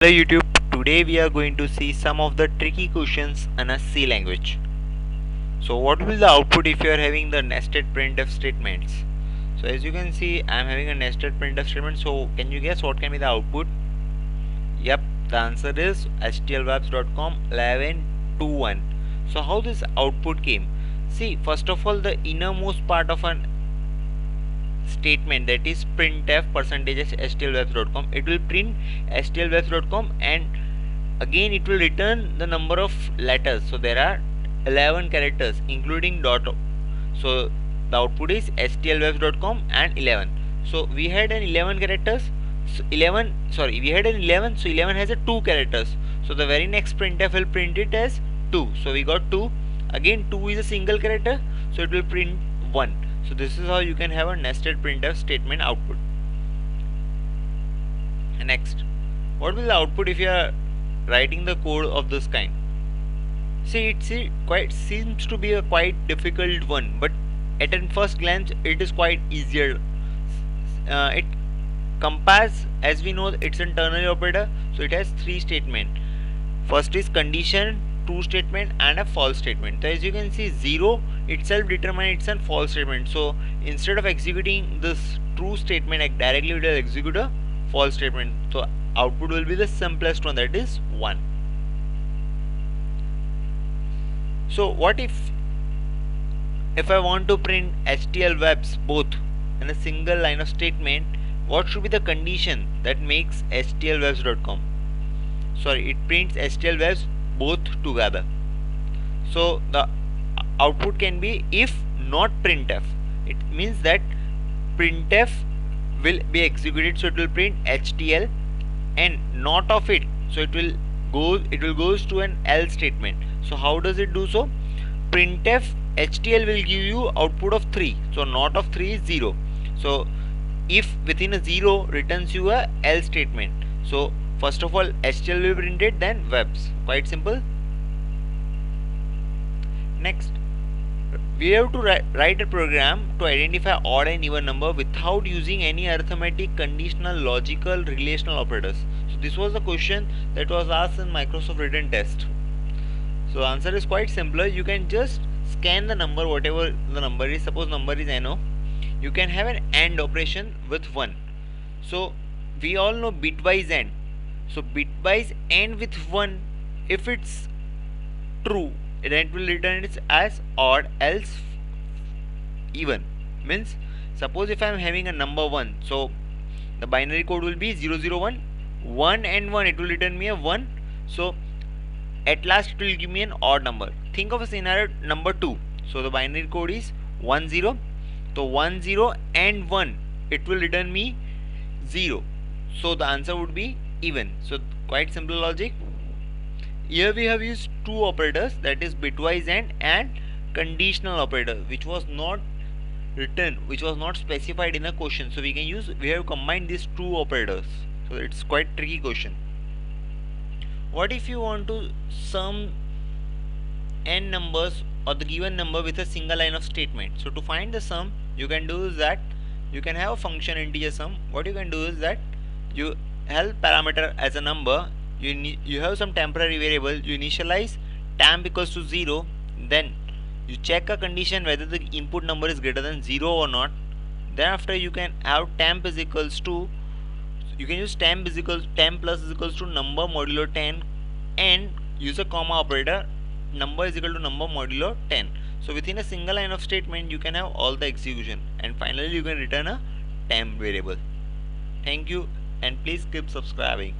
Hello YouTube, today we are going to see some of the tricky questions in a C language. So what will the output if you are having the nested printf statements? So as you can see, I am having a nested printf statement. So can you guess what can be the output? Yep, the answer is stlwebs.com 1121. So how this output came? See, first of all, the innermost part of an statement, that is printf percentage stlwebs.com, it will print stlwebs.com, and again it will return the number of letters. So there are 11 characters including dot. So the output is stlwebs.com and 11. So we had an 11 characters. So 11, sorry, we had an 11. So 11 has a 2 characters. So the very next printf will print it as 2. So we got 2. Again 2 is a single character, so it will print 1. So this is how you can have a nested printf statement output. Next, what will the output if you are writing the code of this kind? See, it quite seems to be a quite difficult one, but at a first glance it is quite easier. It compares, as we know, it's an ternary operator, so it has three statements. First is condition, true statement, and a false statement. So as you can see, 0 itself determines it's a false statement. So instead of executing this true statement directly, it will execute a false statement. So output will be the simplest one, that is 1. So what if I want to print STLWebs both in a single line of statement? What should be the condition that makes STLWebs.com? Sorry, it prints STLWebs both together. So the output can be if not printf. It means that printf will be executed, so it will print HTL, and not of it, so it will goes to an else statement. So how does it do so? Printf HTL will give you output of 3, so not of 3 is 0. So if within a 0 returns you a else statement. So first of all HTL will be printed, then webs. Quite simple. Next, we have to write a program to identify odd and even number without using any arithmetic, conditional, logical, relational operators. So this was the question that was asked in Microsoft written test. So answer is quite simpler. You can just scan the number, whatever the number is. Suppose number is NO. You can have an AND operation with 1. So we all know bitwise AND. So bitwise AND with 1, if it's true, then it will return it as odd, else even. Means suppose if I am having a number 1, so the binary code will be 001, 1 and 1, it will return me a 1. So at last it will give me an odd number. Think of a scenario number 2. So the binary code is 10. So 10 and 1, it will return me 0. So the answer would be even. So quite simple logic. Here we have used two operators, that is bitwise and conditional operator, which was not written, which was not specified in a question. So we have combined these two operators. So it's quite tricky question. What if you want to sum n numbers or the given number with a single line of statement? So to find the sum, you can do is that you can have a function integer sum. What you can do is that you held parameter as a number, you have some temporary variable, you initialize temp equals to 0, then you check a condition whether the input number is greater than 0 or not. Thereafter you can have temp is equals to, you can use temp plus is equals to number modulo 10, and use a comma operator, number is equal to number modulo 10. So within a single line of statement you can have all the execution, and finally you can return a temp variable. Thank you, and please keep subscribing.